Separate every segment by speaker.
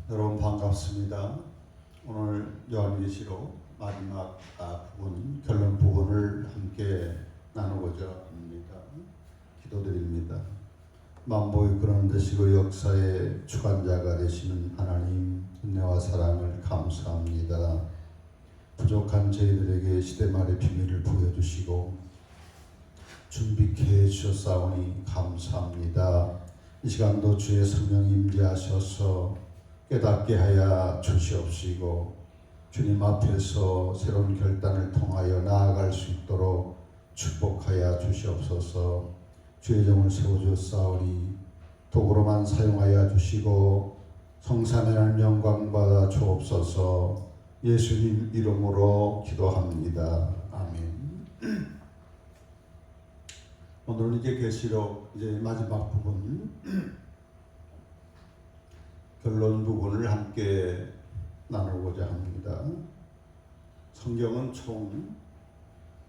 Speaker 1: 여러분 반갑습니다. 오늘 요한계시록 마지막 부분, 결론 부분을 함께 나누고자 합니다. 기도드립니다. 만복이 그런 되시고 역사의 주관자가 되시는 하나님, 은혜와 사랑을 감사합니다. 부족한 저희들에게 시대말의 비밀을 보여주시고 준비케 해주셨사오니 감사합니다. 이 시간도 주의 성령 임재하셔서 깨닫게 하여 주시옵시고 주님 앞에서 새로운 결단을 통하여 나아갈 수 있도록 축복하여 주시옵소서. 주의 종을 세워주었사오니 도구로만 사용하여 주시고 성삼위하나님 영광 받아 주옵소서. 예수님 이름으로 기도합니다. 아멘. 오늘은 이제 계시록 이제 마지막 부분 결론 부분을 함께 나누고자 합니다. 성경은 총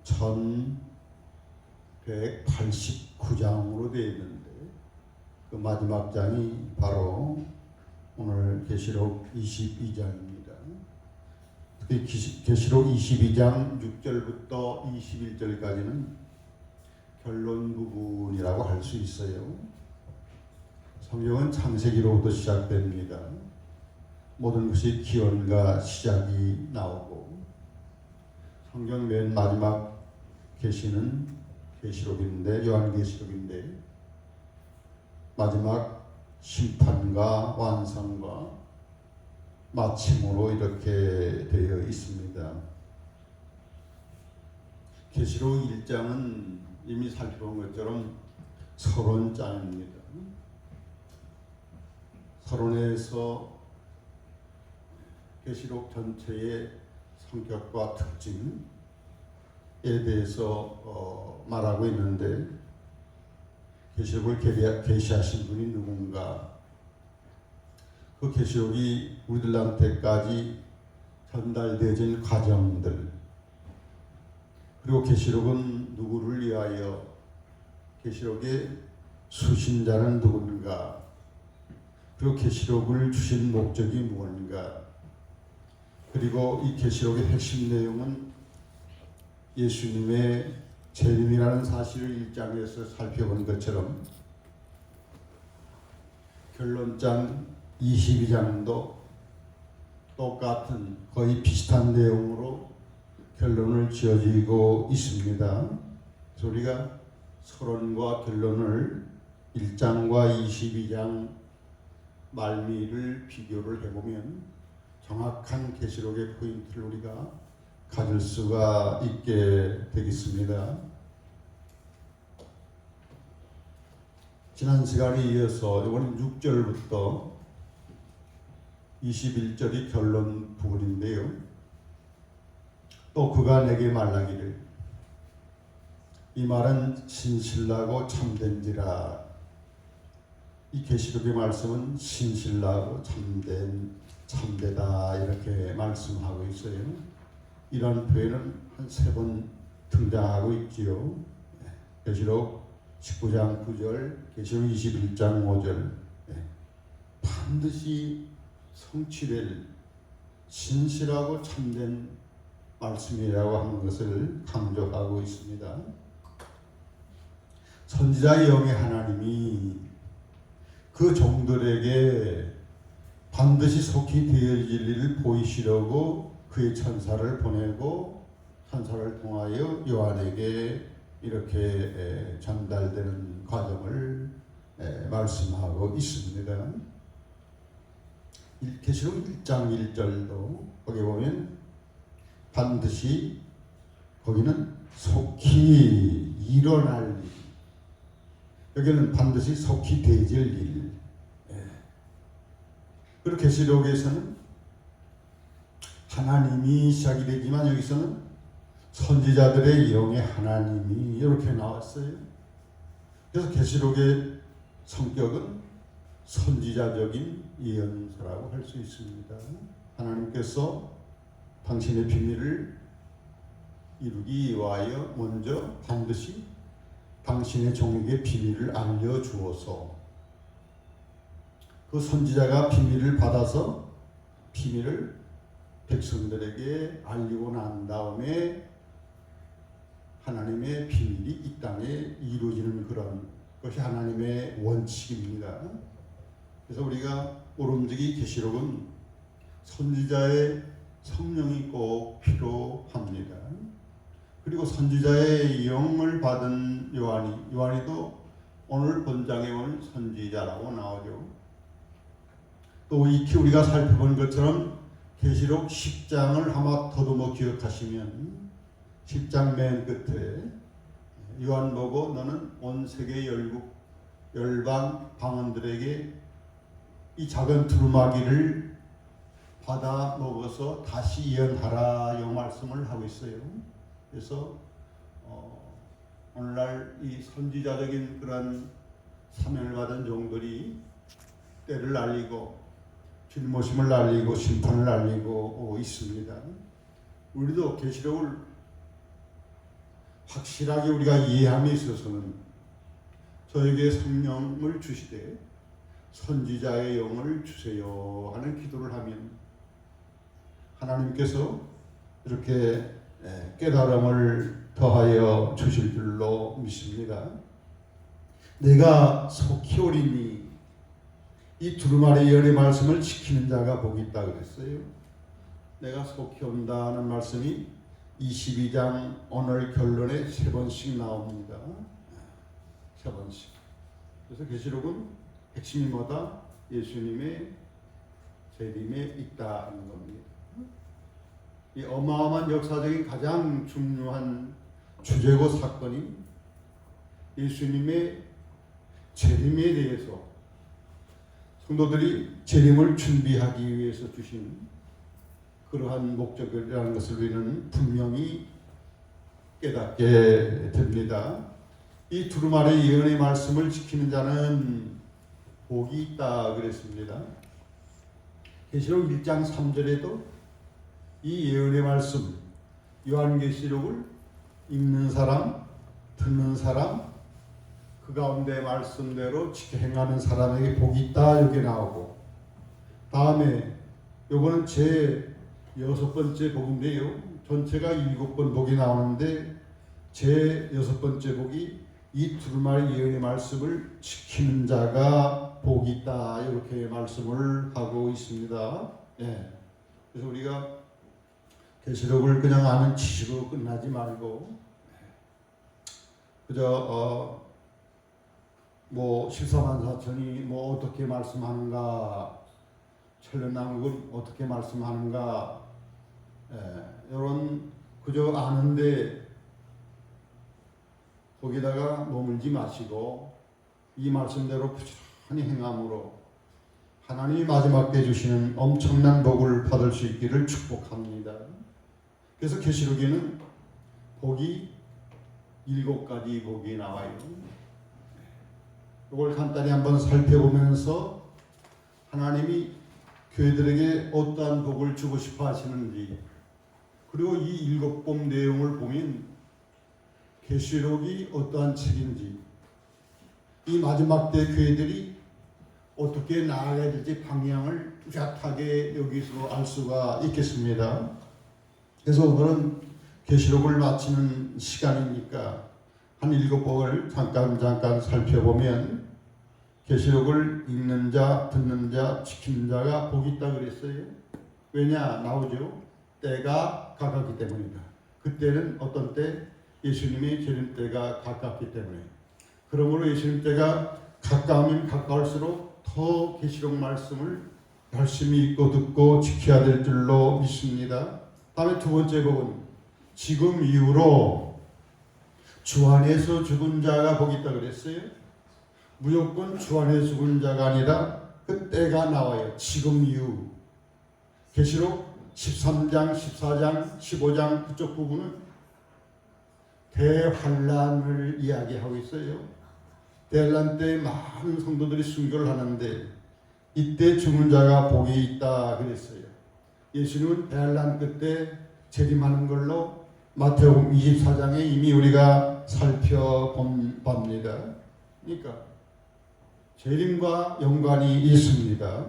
Speaker 1: 1189장으로 되어 있는데 그 마지막 장이 바로 오늘 계시록 22장입니다. 특히 계시록 22장 6절부터 21절까지는 결론 부분이라고 할 수 있어요. 성경은 창세기로부터 시작됩니다. 모든 것이 기원과 시작이 나오고 성경 맨 마지막 계시는 계시록인데 요한계시록인데 마지막 심판과 완성과 마침으로 이렇게 되어 있습니다. 계시록 1장은 이미 살펴본 것처럼 서론장입니다. 서론에서 계시록 전체의 성격과 특징에 대해서 말하고 있는데 계시록을 계시하신 분이 누군가, 그 계시록이 우리들한테까지 전달되어진 과정들, 그리고 계시록은 누구를 위하여, 계시록의 수신자는 누군가, 그리고 계시록을 주신 목적이 무엇인가, 그리고 이 계시록의 핵심 내용은 예수님의 재림이라는 사실을 1장에서 살펴본 것처럼 결론장 22장도 똑같은 거의 비슷한 내용으로 결론을 지어지고 있습니다. 그래서 우리가 서론과 결론을 1장과 22장 말미를 비교를 해보면 정확한 계시록의 포인트를 우리가 가질 수가 있게 되겠습니다. 지난 시간에 이어서 이번엔 6절부터 21절이 결론 부분인데요. 또 그가 내게 말하기를 이 말은 신실하고 참된지라. 이 계시록의 말씀은 신실하고 참되다 이렇게 말씀하고 있어요. 이런 표현은 한 3번 등장하고 있지요. 계시록 19장 9절, 계시록 21장 5절. 반드시 성취될 신실하고 참된 말씀이라고 하는 것을 강조하고 있습니다. 선지자 영의 하나님이 그 종들에게 반드시 속히 되어질 일을 보이시려고 그의 천사를 보내고 천사를 통하여 요한에게 이렇게 전달되는 과정을 말씀하고 있습니다. 계시록 1장 1절도 거기 보면 반드시, 거기는 속히 일어날 일, 여기는 반드시 속히 되어질 일. 그리고 계시록에서는 하나님이 시작이 되지만 여기서는 선지자들의 영의 하나님이 이렇게 나왔어요. 그래서 계시록의 성격은 선지자적인 예언서라고 할 수 있습니다. 하나님께서 당신의 비밀을 이루기 위하여 먼저 반드시 당신의 종에게 비밀을 알려주어서 그 선지자가 비밀을 받아서 비밀을 백성들에게 알리고 난 다음에 하나님의 비밀이 이 땅에 이루어지는 그런 것이 하나님의 원칙입니다. 그래서 우리가 오름지기 계시록은 선지자의 성령이 꼭 필요합니다. 그리고 선지자의 영을 받은 요한이도 오늘 본장에 온 선지자라고 나오죠. 또 익히 우리가 살펴본 것처럼 계시록 10장을 아마 더듬어 기억하시면 10장 맨 끝에 요한 보고 너는 온 세계 열방 방언들에게 이 작은 두루마기를 받아 먹어서 다시 예언하라 이 말씀을 하고 있어요. 그래서 오늘날 이 선지자적인 그런 사명을 받은 종들이 때를 알리고 길모심을 알리고 심판을 알리고 있습니다. 우리도 계시록을 확실하게 우리가 이해함에 있어서는 저에게 성령을 주시되 선지자의 영을 주세요 하는 기도를 하면 하나님께서 이렇게 깨달음을 더하여 주실 줄로 믿습니다. 내가 속히 오리니 이 두루마리 예언의 말씀을 지키는 자가 복이 있다 그랬어요. 내가 속히 온다는 말씀이 22장 오늘 결론에 3번씩 나옵니다. 3번씩. 그래서 계시록은 핵심이 뭐다? 예수님의 재림에 있다는 겁니다. 이 어마어마한 역사적인 가장 중요한 주제고 사건이 예수님의 재림에 대해서 성도들이 재림을 준비하기 위해서 주신 그러한 목적이라는 것을 우리는 분명히 깨닫게 됩니다. 이 두루마리 예언의 말씀을 지키는 자는 복이 있다 그랬습니다. 계시록 1장 3절에도 이 예언의 말씀, 요한계시록을 읽는 사람, 듣는 사람, 그 가운데 말씀대로 지켜 행하는 사람에게 복이 있다 여기 나오고, 다음에 요거는 제 6번째 복인데요. 전체가 7번 복이 나오는데 제 6번째 복이 이 두루마리 예언의 말씀을 지키는 자가 복이 있다 이렇게 말씀을 하고 있습니다. 그래서 우리가 계시록을 그냥 아는 지식으로 끝나지 말고 그저 14만 4천이 어떻게 말씀하는가, 천년왕국은 어떻게 말씀하는가, 이런 그저 아는데 거기다가 머물지 마시고 이 말씀대로 부지런히 행함으로 하나님이 마지막 때 주시는 엄청난 복을 받을 수 있기를 축복합니다. 그래서 계시록에는 복이 7가지 복이 나와요. 이걸 간단히 한번 살펴보면서 하나님이 교회들에게 어떠한 복을 주고 싶어 하시는지, 그리고 이 7복 내용을 보면 계시록이 어떠한 책인지, 이 마지막 때 교회들이 어떻게 나아가야 될지 방향을 뚜렷하게 여기서 알 수가 있겠습니다. 그래서 오늘은 계시록을 마치는 시간이니까 한 7복을 잠깐 살펴보면, 계시록을 읽는 자, 듣는 자, 지키는 자가 복이 있다 그랬어요. 왜냐? 나오죠. 때가 가깝기 때문이다. 그때는 어떤 때? 예수님의 재림 때가 가깝기 때문에. 그러므로 예수님 때가 가까우면 가까울수록 더 계시록 말씀을 열심히 읽고 듣고 지켜야 될 줄로 믿습니다. 다음에 2번째 복은 지금 이후로 주 안에서 죽은 자가 복이 있다 그랬어요. 무조건 주 안에 죽은 자가 아니라 그 때가 나와요. 지금 이후. 계시록 13장, 14장, 15장 그쪽 부분은 대환란을 이야기하고 있어요. 대환란 때 많은 성도들이 순교를 하는데 이때 죽은 자가 복이 있다 그랬어요. 예수님은 대환란 끝에 재림하는 걸로 마태복음 24장에 이미 우리가 살펴봅니다. 그러니까 재림과 연관이 있습니다.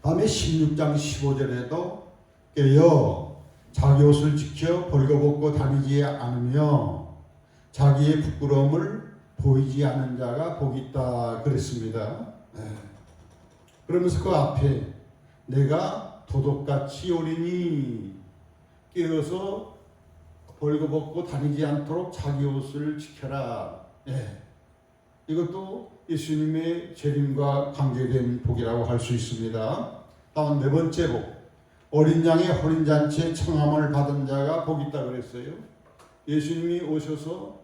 Speaker 1: 다음에 16장 15절에도 깨어 자기 옷을 지켜 벌거벗고 다니지 않으며 자기의 부끄러움을 보이지 않는 자가 복이 있다 그랬습니다. 그러면서 그 앞에 내가 도둑같이 오리니 깨어서 벌거벗고 다니지 않도록 자기 옷을 지켜라. 이것도 예수님의 재림과 관계된 복이라고 할 수 있습니다. 다음 네 번째 복, 어린 양의 혼인잔치에 청함을 받은 자가 복이 있다 그랬어요. 예수님이 오셔서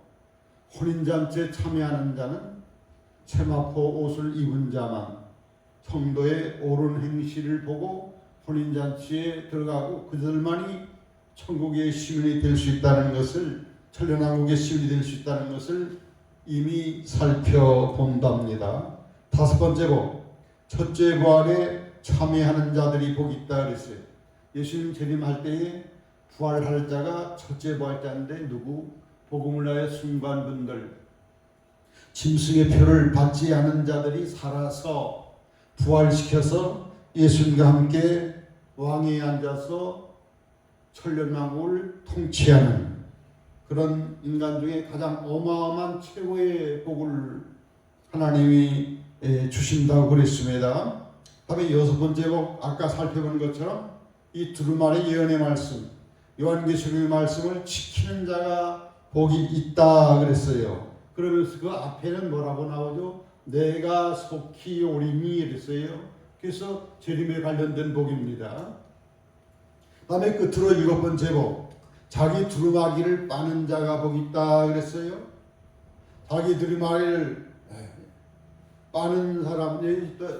Speaker 1: 혼인잔치에 참여하는 자는 세마포 옷을 입은 자만 성도의 옳은 행실을 보고 혼인잔치에 들어가고 그들만이 천국의 시민이 될 수 있다는 것을, 천년왕국의 시민이 될 수 있다는 것을 이미 살펴본답니다. 다섯 번째 복, 첫째 부활에 참여하는 자들이 복이 있다 그랬어요. 예수님 재림할 때에 부활할 자가 첫째 부활자인데 누구? 복음을 위하여 순간 분들, 짐승의 표를 받지 않은 자들이 살아서 부활시켜서 예수님과 함께 왕위에 앉아서 천년왕국을 통치하는 그런 인간 중에 가장 어마어마한 최고의 복을 하나님이 주신다고 그랬습니다. 다음에 여섯 번째 복, 아까 살펴본 것처럼 이 두루마리 예언의 말씀, 요한계시록의 말씀을 지키는 자가 복이 있다 그랬어요. 그러면서 그 앞에는 뭐라고 나오죠? 내가 속히 오리니 그랬어요. 그래서 재림에 관련된 복입니다. 다음에 끝으로 일곱 번째 복, 자기 두루마기를 빠는 자가 복이 있다 그랬어요. 자기 두루마기를 빠는 사람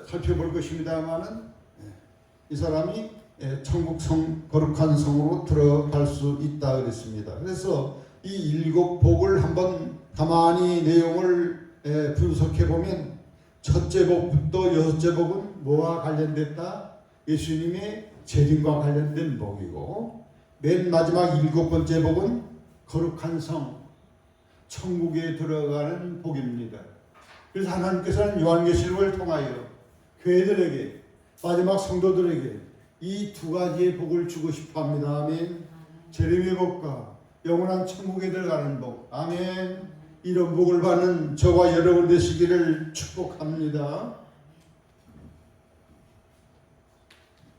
Speaker 1: 살펴볼 것입니다만은 이 사람이 천국 거룩한 성으로 들어갈 수 있다 그랬습니다. 그래서 이 일곱 복을 한번 가만히 내용을 분석해 보면 첫째 복부터 여섯째 복은 뭐와 관련됐다? 예수님의 재림과 관련된 복이고, 맨 마지막 일곱 번째 복은 거룩한 성, 천국에 들어가는 복입니다. 그래서 하나님께서는 요한계시록을 통하여 교회들에게, 마지막 성도들에게 이 두 가지의 복을 주고 싶어 합니다. 아멘. 재림의 복과 영원한 천국에 들어가는 복. 아멘. 이런 복을 받는 저와 여러분 되시기를 축복합니다.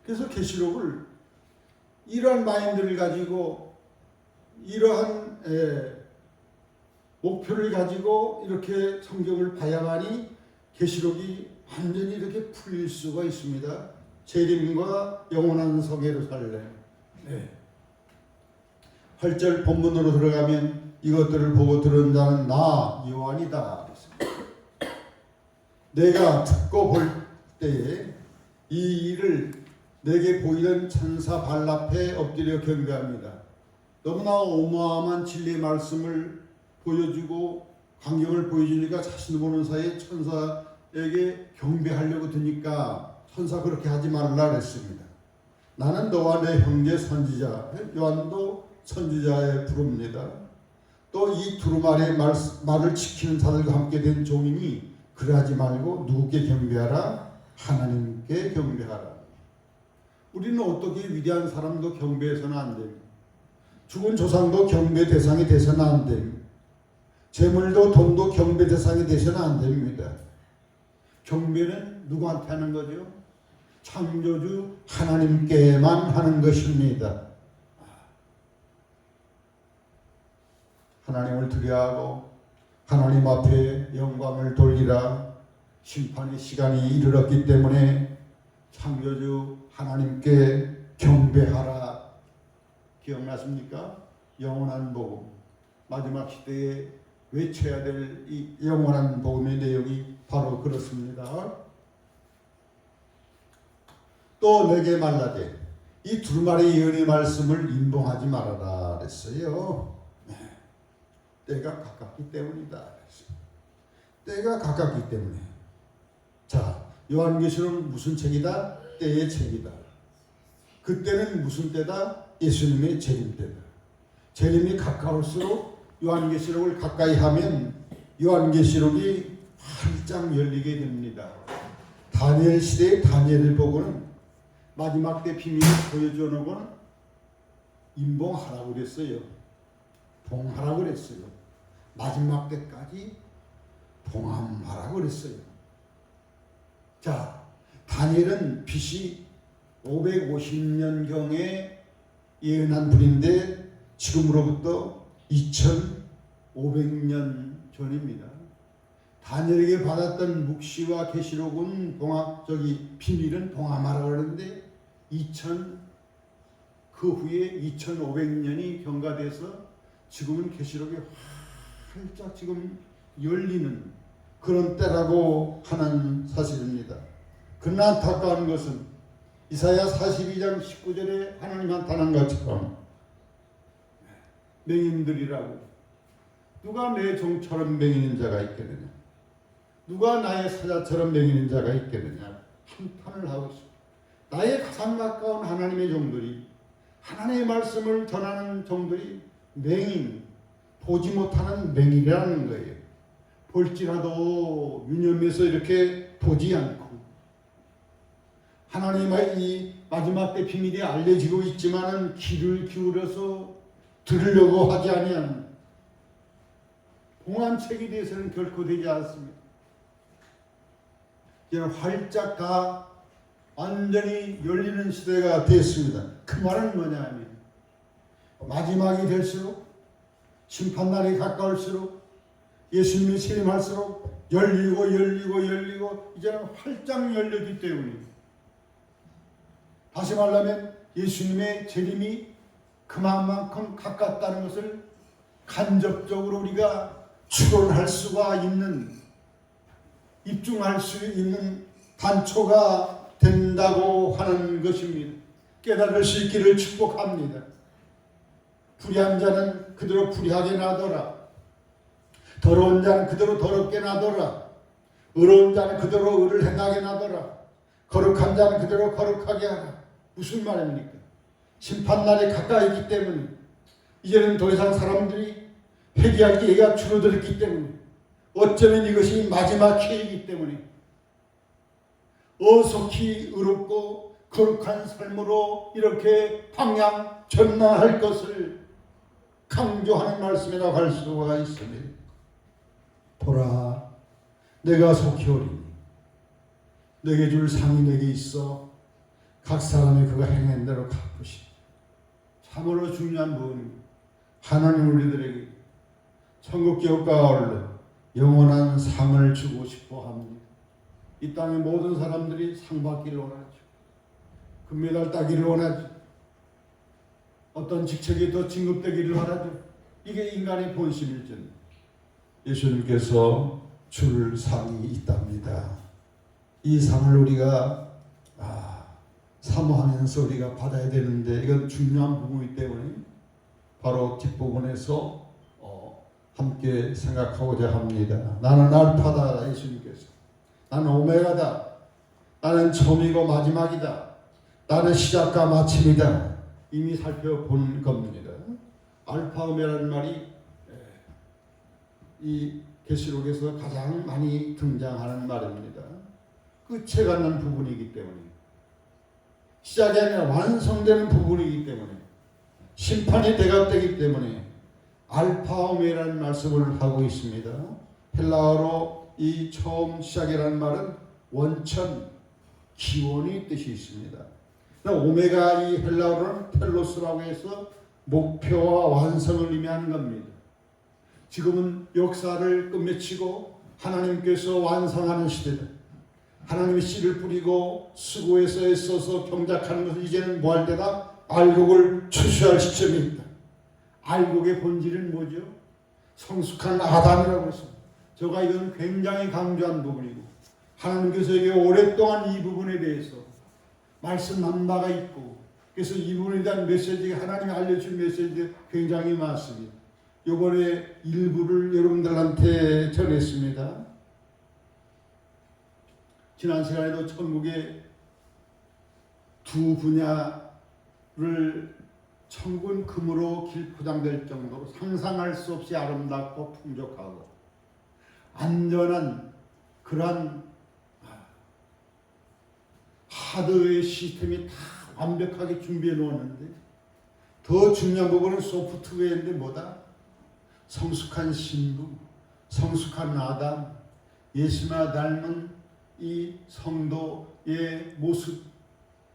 Speaker 1: 그래서 계시록을 이러한 마인드를 가지고, 이러한 목표를 가지고 이렇게 성경을 봐야만이 계시록이 완전히 이렇게 풀릴 수가 있습니다. 재림과 영원한 성 예루살렘. 8절 본문으로 들어가면 이것들을 보고 들은 자는 나 요한이다. 내가 듣고 볼 때에 이 일을 내게 보이던 천사 발 앞에 엎드려 경배합니다. 너무나 어마어마한 진리의 말씀을 보여주고 광경을 보여주니까 자신을 보는 사이에 천사에게 경배하려고 드니까 천사 그렇게 하지 말라 그랬습니다. 나는 너와 내 형제 선지자, 요한도 선지자에 부릅니다. 또 이 두루마리의 말을 지키는 자들과 함께 된 종이니 그러하지 말고 누구께 경배하라? 하나님께 경배하라. 우리는 어떻게 위대한 사람도 경배해서는 안 됩니다. 죽은 조상도 경배 대상이 돼서는 안 됩니다. 재물도 돈도 경배 대상이 돼서는 안 됩니다. 경배는 누구한테 하는 거죠? 창조주 하나님께만 하는 것입니다. 하나님을 두려워하고 하나님 앞에 영광을 돌리라. 심판의 시간이 이르렀기 때문에 창조주 하나님께 경배하라. 기억나십니까? 영원한 복음. 마지막 시대에 외쳐야 될 이 영원한 복음의 내용이 바로 그렇습니다. 또 내게 말라되 이 두루마리 예언의 말씀을 임봉하지 말아라 그랬어요. 때가 가깝기 때문이다. 때가 가깝기 때문에. 자, 요한계시록은 무슨 책이다? 때의 책이다. 그때는 무슨 때다? 예수님의 재림 때다. 재림이 가까울수록 요한계시록을 가까이 하면 요한계시록이 활짝 열리게 됩니다. 다니엘 시대의 다니엘을 보고는 마지막 때 비밀을 보여줘 놓고는 임봉하라고 그랬어요. 봉하라고 그랬어요. 마지막 때까지 봉함하라고 그랬어요. 자, 다니엘은 BC 550년경에 예언한 분인데 지금으로부터 2500년 전입니다. 다니엘에게 받았던 묵시와 계시록은 비밀은 봉함하라고 그러는데 그 후에 2500년이 경과돼서 지금은 계시록이 활짝 지금 열리는 그런 때라고 하는 사실입니다. 그러나 안타까운 것은 이사야 42장 19절에 하나님 나타난 것처럼 맹인들이라고 누가 내 종처럼 맹인인 자가 있겠느냐, 누가 나의 사자처럼 맹인인 자가 있겠느냐 한탄을 하고 있습니다. 나의 가장 가까운 하나님의 종들이, 하나님의 말씀을 전하는 종들이 맹인, 보지 못하는 맹인이라는 거예요. 볼지라도 유념해서 이렇게 보지 않고 하나님의 이 마지막 때 비밀이 알려지고 있지만은 귀를 기울여서 들으려고 하지 아니하는 봉안책에 대해서는 결코 되지 않습니다. 이제 활짝 다 완전히 열리는 시대가 됐습니다. 그 말은 뭐냐 하면 마지막이 될수록, 심판날이 가까울수록, 예수님이 재림할수록 열리고 이제는 활짝 열렸기 때문입니다. 다시 말하면 예수님의 재림이 그만큼 가깝다는 것을 간접적으로 우리가 추론할 수가 있는, 입증할 수 있는 단초가 된다고 하는 것입니다. 깨달을 수 있기를 축복합니다. 불의한 자는 그대로 불의하게 놔둬라. 더러운 자는 그대로 더럽게 놔둬라. 의로운 자는 그대로 의를 행하게 놔둬라. 거룩한 자는 그대로 거룩하게 하라. 무슨 말입니까? 심판날이 가까이 있기 때문에 이제는 더 이상 사람들이 회개할 기회가 줄어들었기 때문에, 어쩌면 이것이 마지막 기회이기 때문에 어속히 의롭고 거룩한 삶으로 이렇게 방향 전환할 것을 강조하는 말씀이라고 할 수가 있습니다. 보라, 내가 속히 오리니 내게 줄 상이 내게 있어 각 사람이 그가 행한 대로 갚으시리. 참으로 중요한 부분입니다. 하나님 우리들에게 천국 기업과 어울려 영원한 상을 주고 싶어 합니다. 이 땅의 모든 사람들이 상 받기를 원하죠. 금메달 따기를 원하죠. 어떤 직책이 더 진급되기를 원하죠. 이게 인간의 본심일지는 예수님께서 줄 상이 있답니다. 이 상을 우리가 사모하면서 우리가 받아야 되는데, 이건 중요한 부분이기 때문에 바로 뒷부분에서 함께 생각하고자 합니다. 나는 알파다, 예수님께서. 나는 오메가다. 나는 처음이고 마지막이다. 나는 시작과 마침이다. 이미 살펴본 겁니다. 알파 오메라는 말이 이 계시록에서 가장 많이 등장하는 말입니다. 끝에 가는 부분이기 때문에, 시작이 아니라 완성되는 부분이기 때문에, 심판이 대갑되기 때문에 알파 오메라는 말씀을 하고 있습니다. 헬라어로 이 처음 시작이라는 말은 원천, 기원의 뜻이 있습니다. 오메가 이 헬라어로는 텔로스라고 해서 목표와 완성을 의미하는 겁니다. 지금은 역사를 끝맺히고 하나님께서 완성하는 시대다. 하나님이 씨를 뿌리고 수고해서 애써서 경작하는 것은 이제는 뭐 할 때다? 알곡을 추수할 시점이 있다. 알곡의 본질은 뭐죠? 성숙한 아담이라고 했습니다. 제가 이건 굉장히 강조한 부분이고, 하나님께서 이게 오랫동안 이 부분에 대해서 말씀한 바가 있고, 그래서 이 부분에 대한 메시지, 하나님이 알려준 메시지 굉장히 많습니다. 이번에 일부를 여러분들한테 전했습니다. 지난 시간에도 천국의 두 분야를 천군 금으로 길포장될 정도로 상상할 수 없이 아름답고 풍족하고 안전한 그러한 하드웨어 시스템이 다 완벽하게 준비해 놓았는데 더 중요한 부분은 소프트웨어인데 뭐다? 성숙한 신부, 성숙한 아담, 예수나 닮은 이 성도의 모습,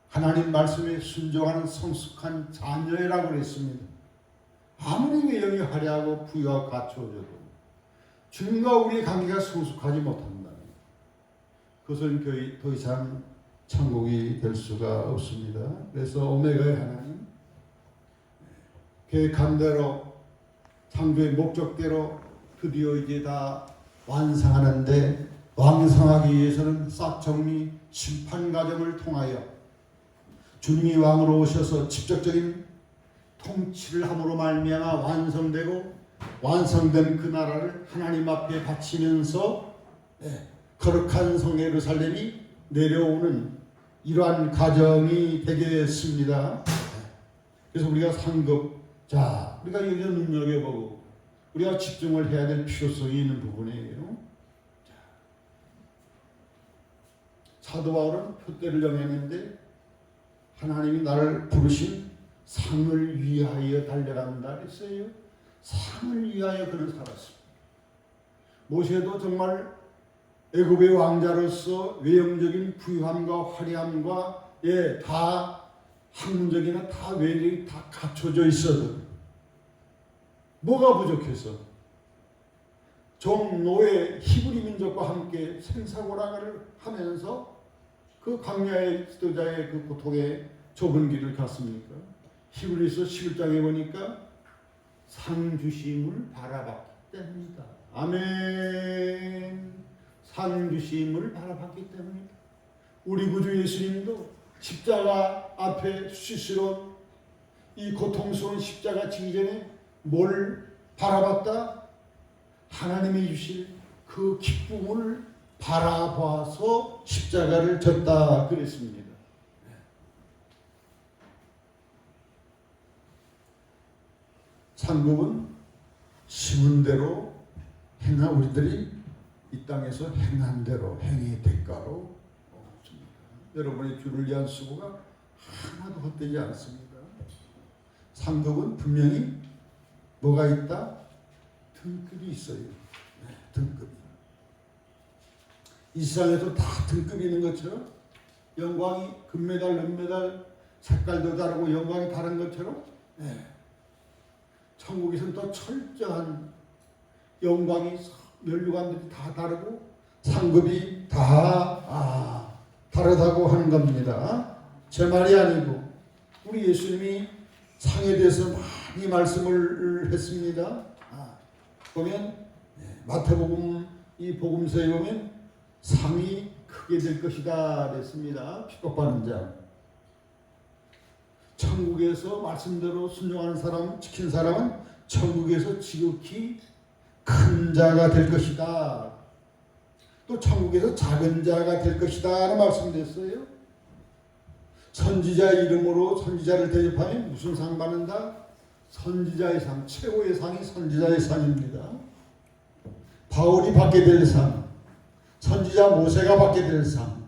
Speaker 1: 하나님 말씀에 순종하는 성숙한 자녀라고 그랬습니다. 아무리 외형이 화려하고 부유하고 갖추어져도 주님과 우리의 관계가 성숙하지 못한다. 그것은 거의 더 이상 천국이 될 수가 없습니다. 그래서 오메가의 하나님 계획한 대로 창조의 목적대로 드디어 이제 다 완성하는데 완성하기 위해서는 싹 정리 심판 과정을 통하여 주님이 왕으로 오셔서 직접적인 통치를 함으로 말미암아 완성되고 완성된 그 나라를 하나님 앞에 바치면서 거룩한 성 예루살렘이 내려오는 이러한 과정이 되겠습니다. 그래서 우리가 상급, 자, 우리가 여기서 눈여겨보고 우리가 집중을 해야 될 필요성이 있는 부분이에요. 사도 바울은 표대를 정했는데 하나님이 나를 부르신 상을 위하여 달려간다 그랬어요. 상을 위하여 그는 살았습니다. 모세도 정말 애굽의 왕자로서 외형적인 부유함과 화려함과 다 학문적이나 다 외력이 다 갖춰져 있어도 뭐가 부족해서 종 노예 히브리 민족과 함께 생사고락을 하면서 그 광야의 지도자의 그 고통의 좁은 길을 갔습니까? 히브리서 11장에 보니까 상 주심을 바라봤기 때문이다. 아멘. 상 주심을 바라봤기 때문이다. 우리 구주 예수님도 십자가 앞에 수치스러운 이 고통스러운 십자가 지기 전에 뭘 바라봤다? 하나님이 주실 그 기쁨을 바라봐서 십자가를 졌다 그랬습니다. 상급은 심은 대로 행한 우리들이 이 땅에서 행한 대로 행의 대가로 얻습니다. 여러분의 주를 위한 수고가 하나도 헛되지 않습니다. 상급은 분명히 뭐가 있다? 등급이 있어요. 등급이. 이 세상에도 다 등급이 있는 것처럼 영광이 금메달, 은메달, 색깔도 다르고 영광이 다른 것처럼 천국에서는 또 철저한 영광이 면류관들이 다 다르고 상급이 다 다르다고 하는 겁니다. 제 말이 아니고 우리 예수님이 상에 대해서 많이 말씀을 했습니다. 보면 마태복음 이 복음서에 보면 상이 크게 될 것이다 그랬습니다. 핍박받는 자. 천국에서 말씀대로 순종하는 사람, 지킨 사람은 천국에서 지극히 큰 자가 될 것이다. 또 천국에서 작은 자가 될 것이다 라는 말씀됐어요. 선지자 이름으로 선지자를 대접하면 무슨 상 받는다? 선지자의 상, 최고의 상이 선지자의 상입니다. 바울이 받게 될 상, 선지자 모세가 받게 될 상,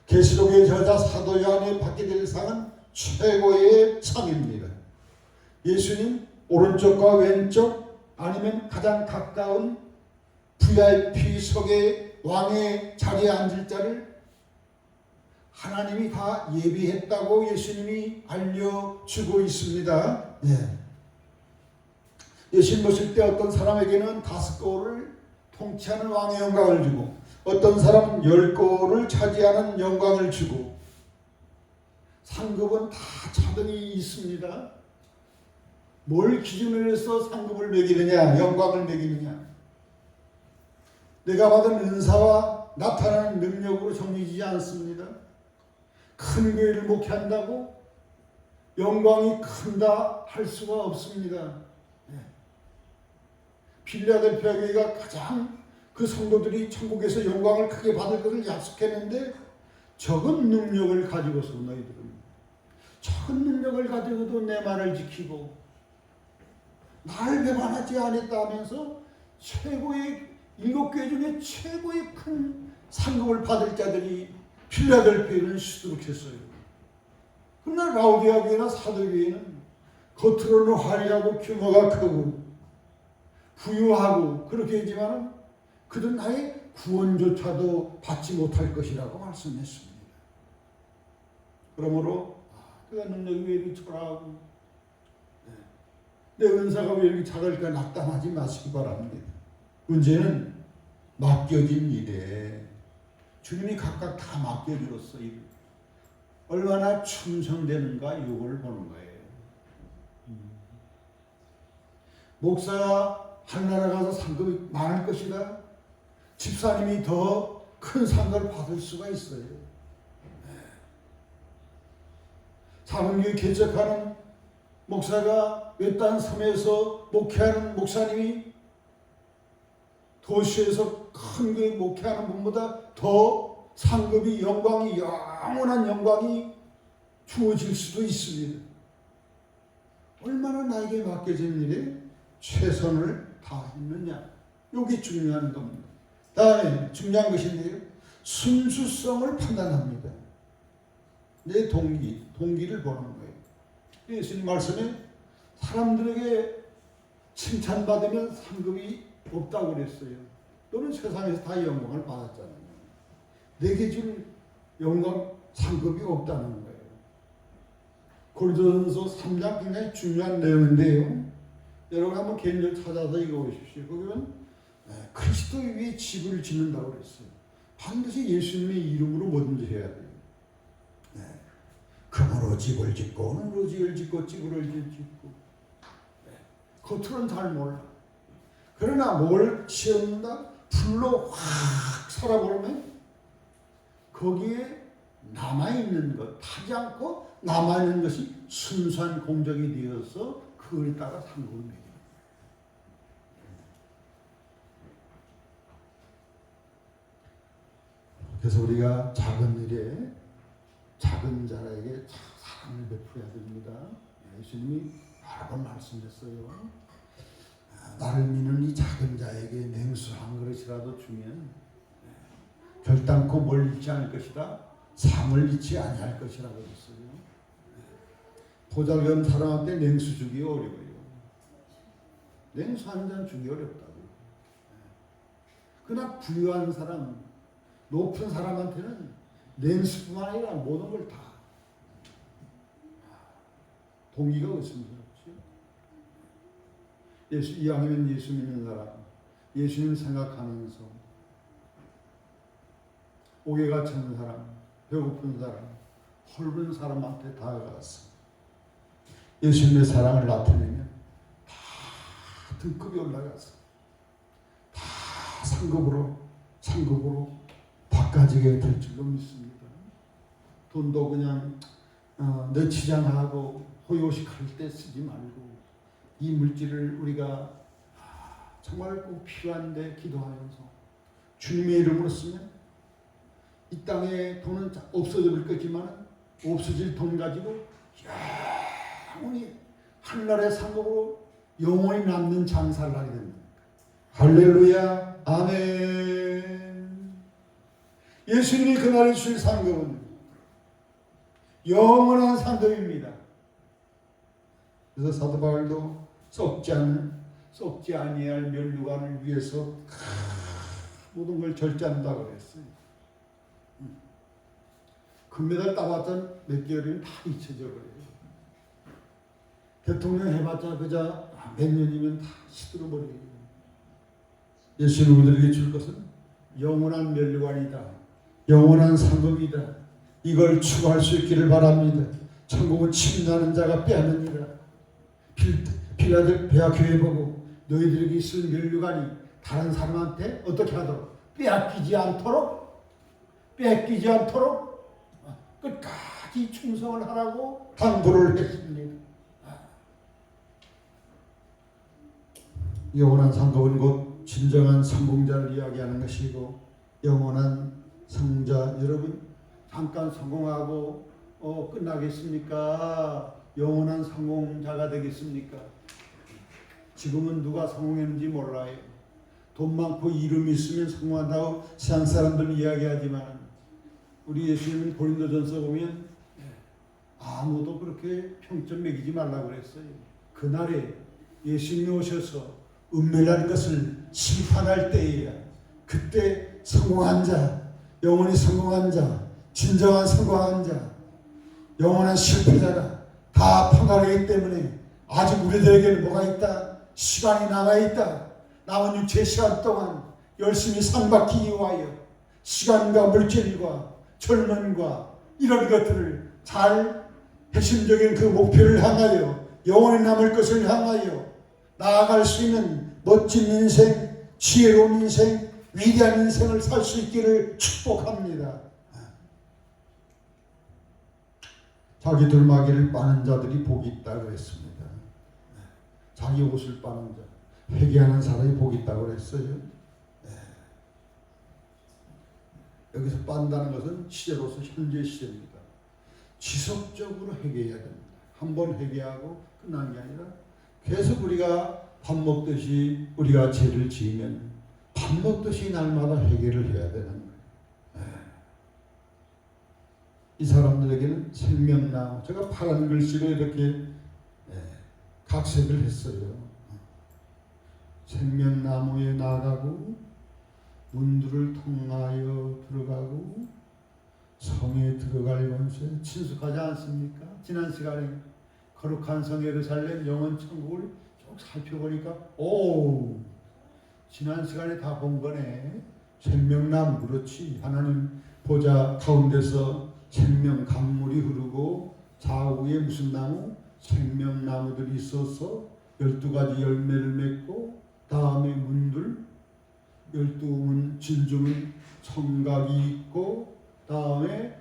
Speaker 1: 계시록의 저자 사도 요한이 받게 될 상은 최고의 상입니다. 예수님 오른쪽과 왼쪽 아니면 가장 가까운 VIP석의 왕의 자리에 앉을 자를 하나님이 다 예비했다고 예수님이 알려주고 있습니다. 예수님 보실 때 어떤 사람에게는 5골을 통치하는 왕의 영광을 주고 어떤 사람은 10골을 차지하는 영광을 주고 상급은 다 차등이 있습니다. 뭘 기준으로 해서 상급을 매기느냐, 영광을 매기느냐. 내가 받은 은사와 나타나는 능력으로 정해지지 않습니다. 큰 교회를 목회한다고 영광이 큰다 할 수가 없습니다. 필라델피아 교회가 가장 그 성도들이 천국에서 영광을 크게 받을 것을 약속했는데 적은 능력을 가지고서 너희들은 적은 능력을 가지고도 내 말을 지키고 날 배반하지 않았다 하면서 최고의 7교회 중에 최고의 큰 상급을 받을 자들이 필라델피아는 시들룩했어요. 그러나 라우디아 교회나 사도교회는 겉으로는 화려하고 규모가 크고 부유하고 그렇게 하지만 그들은 아예 구원조차도 받지 못할 것이라고 말씀했습니다. 그러므로 그가 능력이 왜 이렇게 초라하고 내 은사가 왜 이렇게 작을까 낙담하지 마시기 바랍니다. 문제는 맡겨진 일에 주님이 각각 다 맡겨주었어. 얼마나 충성되는가 요걸 보는 거예요. 목사가 한나라 가서 상급이 많을 것이다. 집사님이 더 큰 상급을 받을 수가 있어요. 작은 교회 개척하는 목사가 외딴 섬에서 목회하는 목사님이 도시에서 큰 교회 목회하는 분보다 더 상급이 영광이 영원한 영광이 주어질 수도 있습니다. 얼마나 나에게 맡겨진 일에 최선을 다했느냐. 이게 중요한 겁니다. 다음에 중요한 것인데요. 순수성을 판단합니다. 내 동기를 보는 거예요. 예수님 말씀에 사람들에게 칭찬받으면 상급이 없다고 그랬어요. 너는 세상에서 다 영광을 받았잖아요. 내게 줄 영광, 상급이 없다는 거예요. 고린도전서 3장 굉장히 중요한 내용인데요. 여러분 한번 개인적으로 찾아서 읽어보십시오. 거기는 그리스도 위에 집을 짓는다고 그랬어요. 반드시 예수님의 이름으로 뭐든지 해야 돼요. 금으로 집을 짓고 은으로 집을 짓고 찌구를 짓고 겉으로는 잘 몰라. 그러나 뭘 지었는가? 불로 확 썰어버리면 거기에 남아있는 것, 타지 않고 남아있는 것이 순수한 공적이 되어서 그걸 따라 상급을 매깁니다. 그래서 우리가 작은 일에 작은 자에게 사랑을 베풀어야 됩니다. 예수님이 여러 번 말씀했어요. 나를 믿는 이 작은 자에게 냉수 한 그릇이라도 주면 결단코 뭘 잃지 않을 것이다. 상을 잃지 아니할 것이라고 했어요. 보잘것 사람한테 냉수 주기 어려워요. 냉수 한 잔 주기 어렵다고. 그러나 부유한 사람, 높은 사람한테는 냉수뿐만 아니라 모든 걸 다 동기가 없습니다. 이왕이면 예수 믿는 사람, 예수님 생각하면서 옥에 갇힌 사람, 배고픈 사람, 헐은 사람한테 다가가서 예수님의 사랑을 나타내면 다 등급이 올라가서 다 상급으로 바꿔지게 될 줄로 믿습니다. 돈도 그냥 내치장하고 호요식할 때 쓰지 말고 이 물질을 우리가 정말 꼭 필요한데 기도하면서 주님의 이름으로 쓰면 이 땅에 돈은 없어져 볼 거지만 없어질 돈 가지고 영원히 하늘나라의 상급으로 영원히 남는 장사를 하게 됩니다. 할렐루야. 아멘. 예수님이 그날에 주실 상급은 영원한 상급입니다. 그래서 사도 바울도 썩지 아니할 면류관을 위해서 모든 걸 절제한다고 그랬어요. 금메달 따봤던 몇 개월이면 다 잊혀져 버려요. 대통령 해봤자 그저 몇 년이면 다 시들어버려요. 예수님 우리에게 줄 것은 영원한 면류관이다. 영원한 상급이다. 이걸 추구할 수 있기를 바랍니다. 천국은 침나는 자가 빼앗느니라. 필라델피아 교회 보고 너희들에게 있을 면류관이 다른 사람한테 어떻게 하도록 뺏기지 않도록 끝까지 충성을 하라고 당부를 했습니다. 영원한 상급은 곧 진정한 성공자를 이야기하는 것이고 영원한 성공자 여러분 잠깐 성공하고 끝나겠습니까? 영원한 성공자가 되겠습니까? 지금은 누가 성공했는지 몰라요. 돈 많고 이름이 있으면 성공한다고 세상 사람들은 이야기하지만 우리 예수님은 고린도전서 보면 아무도 그렇게 평점 매기지 말라고 그랬어요. 그날에 예수님이 오셔서 은밀한 것을 심판할 때에야 그때 성공한 자, 영원히 성공한 자, 진정한 성공한 자, 영원한 실패자가 다 판가르기 때문에 아직 우리들에게는 뭐가 있다? 시간이 남아있다. 남은 육체의 시간 동안 열심히 상받기 위하여 시간과 물질과 젊음과 이런 것들을 잘 핵심적인 그 목표를 향하여 영원히 남을 것을 향하여 나아갈 수 있는 멋진 인생, 지혜로운 인생, 위대한 인생을 살 수 있기를 축복합니다. 자기 돌마기를 빠는 자들이 복이 있다고 했습니다. 자기 옷을 빠는 자, 회개하는 사람이 복이 있다고 그랬어요. 여기서 빤다는 것은 시제로서 현재 시제입니다. 지속적으로 회개해야 됩니다. 한번 회개하고 끝난 게 아니라 계속 우리가 밥 먹듯이 우리가 죄를 지으면 밥 먹듯이 날마다 회개를 해야 되는 거예요. 이 사람들에게는 생명나무, 제가 파란 글씨로 이렇게 각색을 했어요. 생명나무에 나가고 문들을 통하여 들어가고 성에 들어갈 권세 친숙하지 않습니까? 지난 시간에 거룩한 성 예루살렘 영원 천국을 쭉 살펴보니까 오, 지난 시간에 다 본 거네. 생명나무, 그렇지. 하나님 보좌 가운데서 생명 강물이 흐르고 좌우에 무슨 나무? 생명나무들이 있어서 12가지 열매를 맺고 다음에 문들 12문 진주문 성곽이 있고 다음에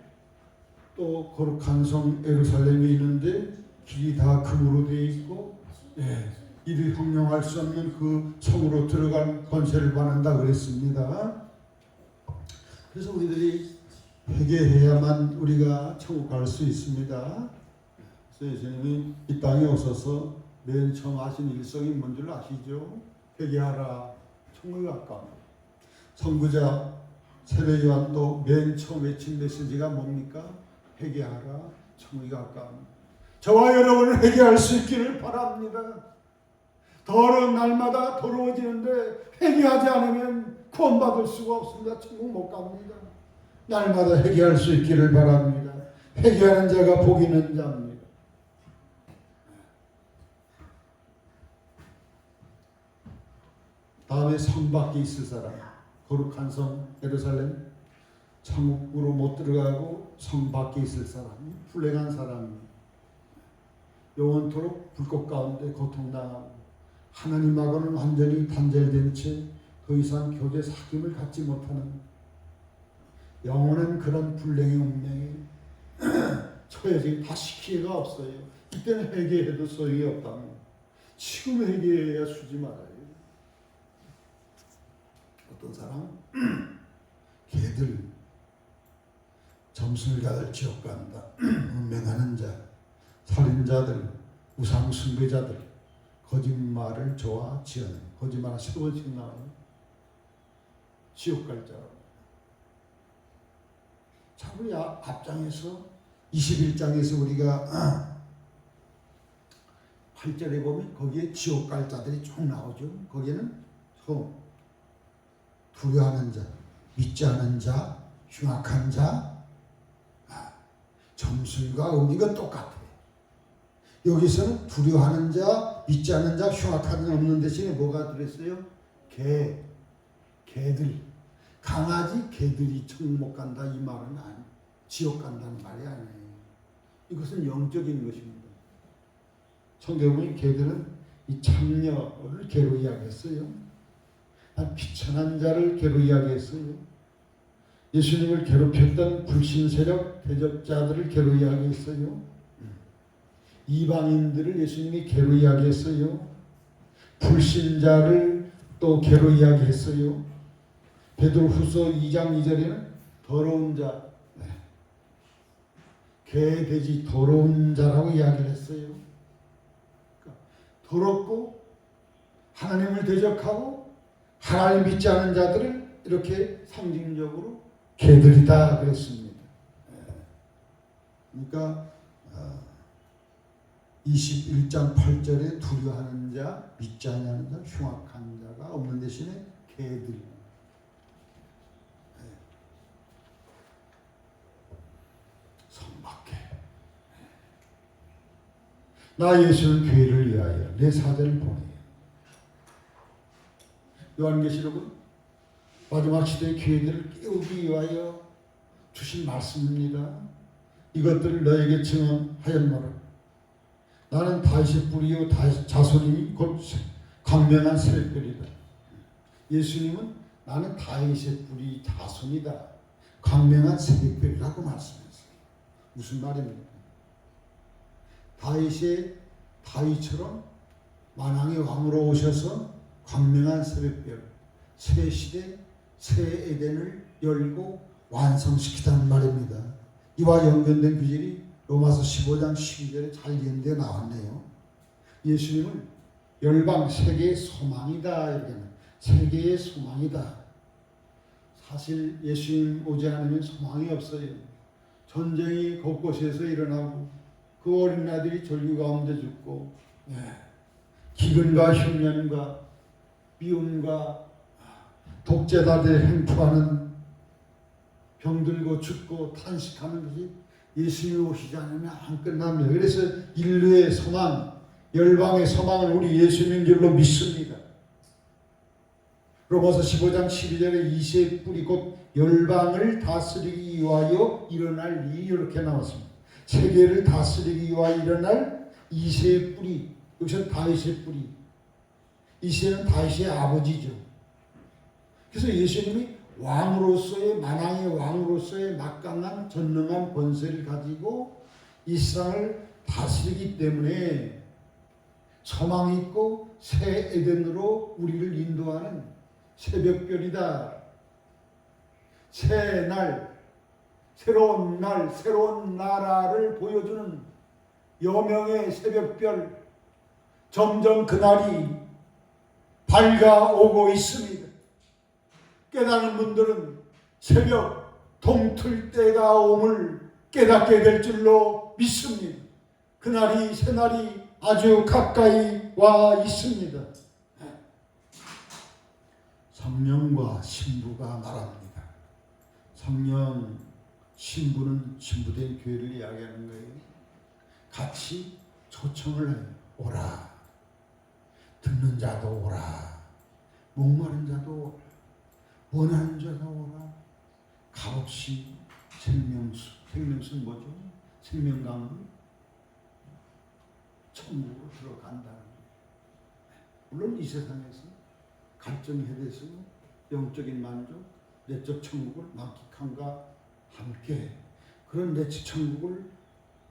Speaker 1: 또 거룩한 성 예루살렘이 있는데 길이 다 금으로 되어 있고 이를 형용할 수 없는 그 성으로 들어간 권세를 받는다 그랬습니다. 그래서 우리들이 회개해야만 우리가 천국 갈 수 있습니다. 그래서 예수님이 이 땅에 오셔서 맨 처음 하신 일성이 뭔 줄 아시죠? 회개하라, 천국이 가까워. 선구자 세례 요한도 맨 처음 외친 메시지가 뭡니까? 회개하라, 천국이 가까워. 저와 여러분은 회개할 수 있기를 바랍니다. 더러운 날마다 더러워지는데 회개하지 않으면 구원받을 수가 없습니다. 천국 못 갑니다. 날마다 회개할 수 있기를 바랍니다. 회개하는 자가 복 있는 자입니다. 다음에 성 밖에 있을 사람, 거룩한 성 예루살렘 천국으로 못 들어가고 성 밖에 있을 사람이 불행한 사람입니다. 영원토록 불꽃 가운데 고통당하고 하나님하고는 완전히 단절된 채 더 이상 교제 사귐을 갖지 못하는 영원한 그런 불행의 운명에 처해서 다시 기회가 없어요. 이때는 회개해도 소용이 없답니다. 지금 회개해야 쓰지 말아요. 어떤 사람? 걔들 점수를 가들 지옥 간다. 운명하는 자, 살인자들, 우상 숭배자들, 거짓말을 좋아하는 거짓말 3번씩 나와요. 지옥 갈 자라고. 자, 우리 앞장에서 21장에서 우리가 8절에 보면 거기에 지옥 갈 자들이 쭉 나오죠. 거기에는 두려워하는 자, 믿지 않은 자, 흉악한 자, 점술과 의미가 똑같아요. 여기서는 두려워하는 자, 믿지 않는 자, 흉악한 자 없는 대신에 뭐가 들었어요? 개들, 강아지, 개들이 천국 못 간다 이 말은 아니에요. 지옥 간다는 말이 아니에요. 이것은 영적인 것입니다. 성경의 개들은 이 참녀를 개로 이야기했어요. 비천한 자를 개로 이야기했어요. 예수님을 괴롭혔던 불신세력 대적자들을 개로 이야기했어요. 이방인들을 예수님이 개로 이야기했어요. 불신자를 또 개로 이야기했어요. 베드로후서 2장 2절에는 더러운 자, 개, 돼지, 더러운 자라고 이야기를 했어요. 그러니까 더럽고 하나님을 대적하고 하나님 믿지 않은 자들을 이렇게 상징적으로 개들이다 그랬습니다. 그러니까 21장 8절에 두려워하는 자, 믿지 아니하는 자, 흉악한 자가 없는 대신에 개들. 성밖에. 나 예수는 교회를 위하여 내 사자를 보내요. 요한계시록은 마지막 시대의 교회들을 깨우기 위하여 주신 말씀입니다. 이것들을 너에게 증언하였노라. 나는 다윗의 뿌리요 자손이 곧 광명한 새벽별이다. 예수님은 나는 다윗의 뿌리 자손이다. 광명한 새벽별이라고 말씀했어요. 무슨 말입니까? 다윗처럼 만왕의 왕으로 오셔서 광명한 새벽별, 새 시대, 새 에덴을 열고 완성시키다는 말입니다. 이와 연관된 구절이 로마서 15장 12절에 잘 연대에 나왔네요. 예수님은 열방 세계의 소망이다. 이렇게 세계의 소망이다. 사실 예수님 오지 않으면 소망이 없어요. 전쟁이 곳곳에서 일어나고 그 어린 아들이 절규 가운데 죽고 기근과 흉년과 미움과 독재자들의 행포하는 병들고 죽고 탄식하는 것이 예수님이 오시지 않으면 안 끝납니다. 그래서 인류의 소망, 열방의 소망을 우리 예수님 줄로 믿습니다. 로마서 15장 12절에 이새의 뿌리 곧 열방을 다스리기 위하여 일어날 이 이렇게 나왔습니다. 세계를 다스리기 위하여 일어날 이새의 뿌리, 여기서 다윗의 뿌리. 이새는 다윗의 아버지죠. 그래서 예수님이 왕으로서의 만왕의 왕으로서의 막강한 전능한 권세를 가지고 이 세상을 다스리기 때문에 소망 있고 새 에덴으로 우리를 인도하는 새벽별이다. 새 날, 새로운 날, 새로운 나라를 보여주는 여명의 새벽별. 점점 그날이 밝아오고 있습니다. 깨닫는 분들은 새벽 동틀 때가 옴을 깨닫게 될 줄로 믿습니다. 그날이 새날이 아주 가까이 와 있습니다. 성령과 신부가 말합니다. 성령, 신부는 신부된 교회를 이야기하는 거예요. 같이 초청을 해요. 오라. 듣는 자도 오라. 목마른 자도 오라. 원하는 자가 오라. 값없이 생명수는 뭐죠? 생명강물. 천국으로 들어간다는 거예요. 물론 이 세상에서 갈증이 해대서 영적인 만족, 내적 천국을 만끽함과 함께 그런 내적 천국을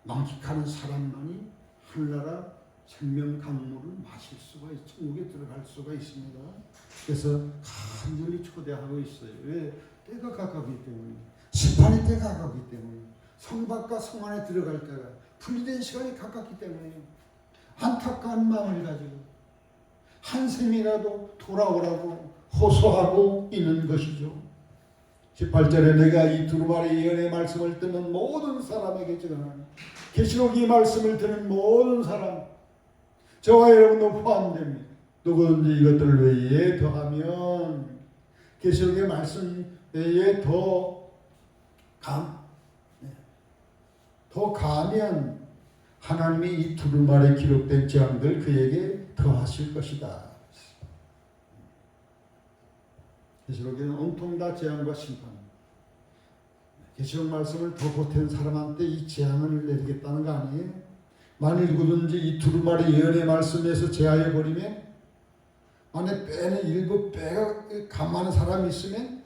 Speaker 1: 만끽하는 사람만이 하늘나라 생명 강물을 마실 수가 있고 천국에 들어갈 수가 있습니다. 그래서 간절히 초대하고 있어요. 왜? 때가 가깝기 때문에, 심판의 때가 가깝기 때문에, 성밖과 성 안에 들어갈 때가 분리된 시간이 가깝기 때문에 안타까운 마음을 가지고 한 셈이라도 돌아오라고 호소하고 있는 것이죠. 18절에 내가 이 두루마리 예언의 말씀을 듣는 모든 사람에게 증언하노니, 계시록 이 말씀을 듣는 모든 사람, 저와 여러분도 포함됩니다. 누구든지 이것들 외에 더하면, 계시록의 말씀 외에 더 가면 하나님이 이 두루마리에 기록된 재앙들 그에게 더하실 것이다. 계시록에는 온통 다 재앙과 심판. 계시록 말씀을 더 보탠 사람한테 이 재앙을 내리겠다는 거 아니에요? 만일 누구든지 이 두루마리 예언의 말씀에서 제하여 버리면, 만약 빼는 일부 빼가 감하는 사람이 있으면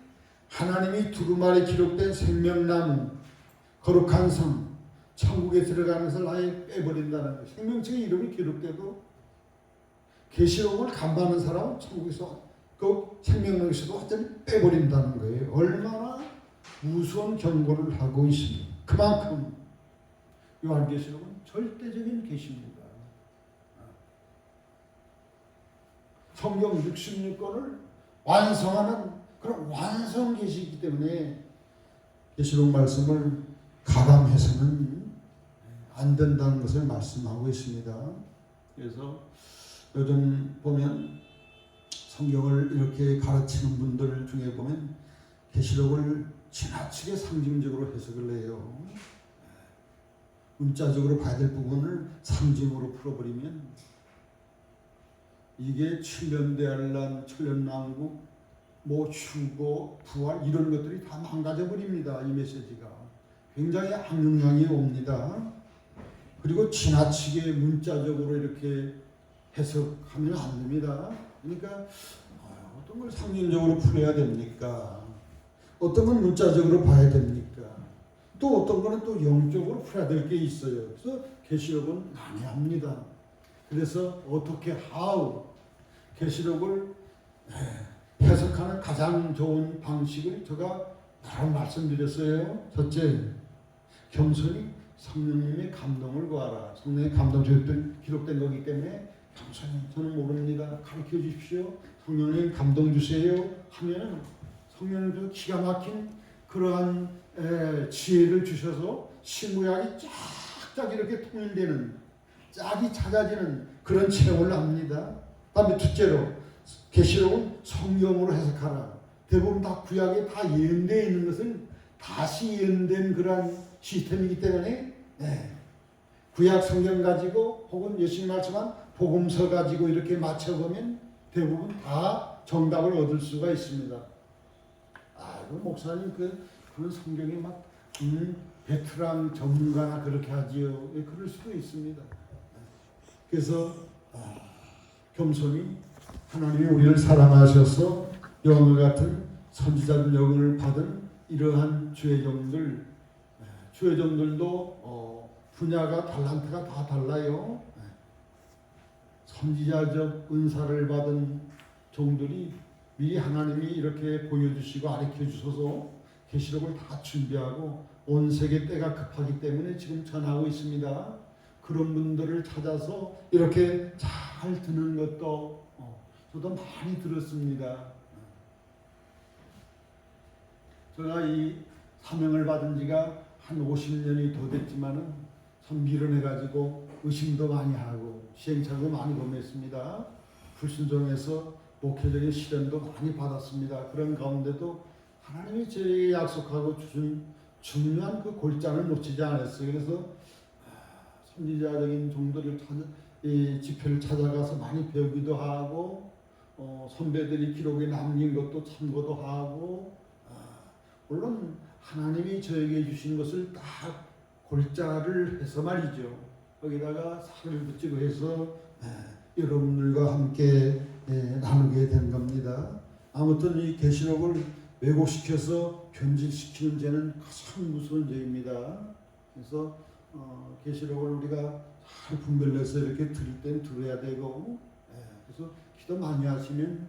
Speaker 1: 하나님이 두루마리에 기록된 생명나무, 거룩한 성, 천국에 들어가는 것을 아예 빼버린다는 거예요. 생명책의 이름이 기록돼도 계시록을 간파하는 사람은 천국에서 그 생명력에서도 완전히 빼버린다는 거예요. 얼마나 무서운 경고를 하고 있습니다. 그만큼 요한계시록은 절대적인 계시입니다. 성경 66권을 완성하는 그런 완성 계시이기 때문에 계시록 말씀을 가감해서는 안 된다는 것을 말씀하고 있습니다. 그래서 요즘 보면 성경을 이렇게 가르치는 분들 중에 보면 계시록을 지나치게 상징적으로 해석을 해요. 문자적으로 봐야 될 부분을 상징으로 풀어버리면 이게 칠년대환란, 천년왕국, 뭐 휴거, 부활 이런 것들이 다 망가져버립니다. 이 메시지가 굉장히 악영향이 옵니다. 그리고 지나치게 문자적으로 이렇게 해석하면 안 됩니다. 그러니까 어떤 걸 상징적으로 풀어야 됩니까? 어떤 건 문자적으로 봐야 됩니까? 또 어떤 거는 또 영적으로 풀어야 될 게 있어요. 그래서 계시록은 난해합니다. 그래서 어떻게 계시록을 해석하는 가장 좋은 방식을 제가 여러 말씀드렸어요. 첫째, 겸손히 성령님의 감동을 구하라. 성령의 감동 기록된 거기 때문에 겸손히 저는 모릅니다. 가르쳐 주십시오. 성령님 감동 주세요 하면은 성령님께서 기가 막힌 그러한 지혜를 주셔서 신구약이 쫙쫙 이렇게 통일되는 짝이 찾아지는 그런 체험을 합니다. 다음에 둘째로 계시록은 성경으로 해석하라. 대부분 다 구약에 다 예언되어 있는 것을 다시 예언된 그러한 시스템이기 때문에 구약 성경 가지고 혹은 예수님 말씀한 복음서 가지고 이렇게 맞춰보면 대부분 다 정답을 얻을 수가 있습니다. 그 목사님 그런 성경이 막 베테랑 전문가나 그렇게 하지요. 그럴 수도 있습니다. 그래서 겸손히 하나님이 우리를 사랑하셔서 영을 같은 선지자들 영을 받은 이러한 주의종들도 분야가 달란트가 다 달라요. 선지자적 은사를 받은 종들이 미리 하나님이 이렇게 보여주시고 가르쳐 주셔서 계시록을 다 준비하고 온 세계 때가 급하기 때문에 지금 전하고 있습니다. 그런 분들을 찾아서 이렇게 잘 듣는 것도 저도 많이 들었습니다. 제가 이 사명을 받은 지가 한 50년이 더 됐지만은 참 밀어내가지고 의심도 많이 하고 시행착오도 많이 범했습니다. 불순종해서 목회적인 시련도 많이 받았습니다. 그런 가운데도 하나님이 저에게 약속하고 주신 중요한 그 골자를 놓치지 않았어요. 그래서 선지자적인 종들을 지표를 찾아가서 많이 배우기도 하고 선배들이 기록에 남긴 것도 참고도 하고 물론 하나님이 저에게 주신 것을 다 골자를 해서 말이죠. 거기다가 살을 붙이고 해서 여러분들과 함께 나누게 된 겁니다. 아무튼 이 계시록을 왜곡시켜서 변질시키는 죄는 가장 무서운 죄입니다. 그래서 계시록을 우리가 잘 분별해서 이렇게 들을 땐 들어야 되고 그래서 기도 많이 하시면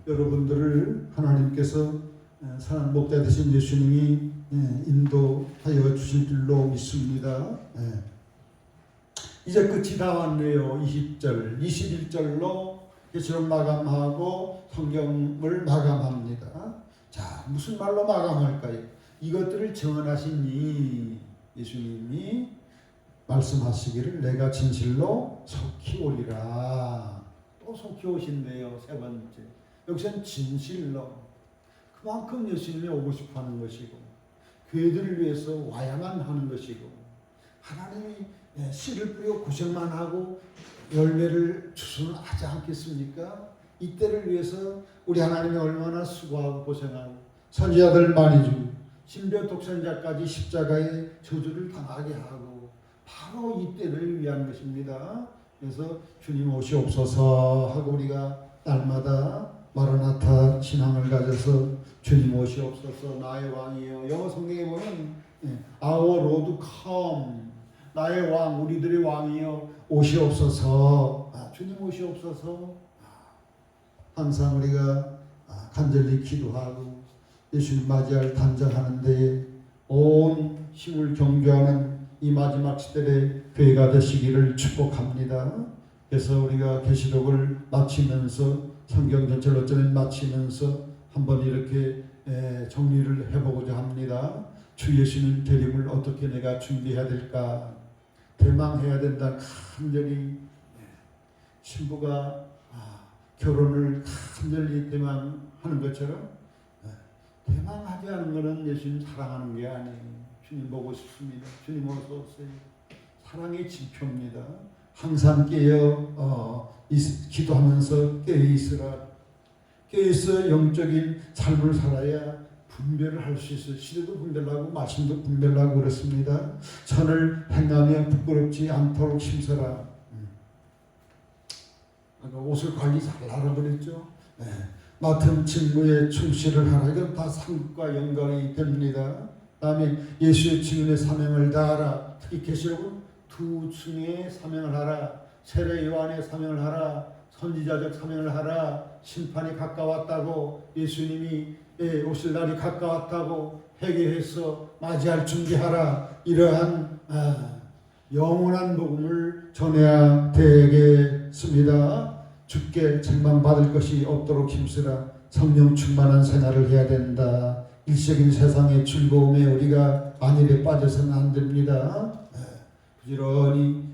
Speaker 1: 여러분들을 하나님께서 선한 목자 되신 예수님이 인도하여 주실 줄로 믿습니다. 이제 끝이 다 왔네요. 20절, 21절로 계시록 마감하고 성경을 마감합니다. 자, 무슨 말로 마감할까요? 이것들을 정언하시니 예수님이 말씀하시기를 내가 진실로 속히 오리라. 또 속히 오신대요. 세 번째. 여기서는 진실로. 그만큼 예수님이 오고 싶어하는 것이고 교회들을 위해서 와야만 하는 것이고 하나님이 씨를 뿌려 고생만 하고 열매를 주수는 하지 않겠습니까? 이때를 위해서 우리 하나님이 얼마나 수고하고 고생하고 선지자들 많이 주고 심지어 독선자까지 십자가의 저주를 당하게 하고 바로 이때를 위한 것입니다. 그래서 주님 오시옵소서 하고 우리가 날마다 마라나타 신앙을 가져서 주님 오시옵소서 나의 왕이여. 영어 성경에 보면 Our Lord come 나의 왕 우리들의 왕이여 오시옵소서. 주님 오시옵소서. 항상 우리가 간절히 기도하고 예수님 맞이할 단장하는데 온 힘을 경주하는 이 마지막 시대의 교회가 되시기를 축복합니다. 그래서 우리가 계시록을 마치면서 성경 전체를 어쩌면 마치면서 한번 이렇게 정리를 해보고자 합니다. 주 예수님 되림을 어떻게 내가 준비해야 될까? 대망해야 된다. 간절히 신부가 결혼을 간절히 대망하는 것처럼 대망하지 않은 것은 예수님 사랑하는 게 아니에요. 주님 보고 싶습니다. 주님 어서 오세요. 사랑의 지표입니다. 항상 깨어 기도하면서 깨어있으라. 깨어있어 영적인 삶을 살아야 분별을 할 수 있어요. 시대도 분별하고 말씀도 분별하고 그렇습니다. 선을 행하며 부끄럽지 않도록 심서라. 옷을 관리 잘하라 그랬죠. 맡은 직무에 충실을 하라. 이건 다 상급과 영광이 됩니다. 다음에 예수의 증인의 사명을 다하라. 특히 계시록은 두 층의 사명을 하라. 세례 요한의 사명을 하라. 선지자적 사명을 하라. 심판이 가까웠다고, 예수님이 오실 날이 가까웠다고 회개해서 맞이할 준비하라. 이러한 영원한 복음을 전해야 되겠습니다. 주께 책망받을 것이 없도록 힘쓰라. 성령 충만한 생활을 해야 된다. 일시적인 세상의 즐거움에 우리가 안일에 빠져서는 안 됩니다. 부지런히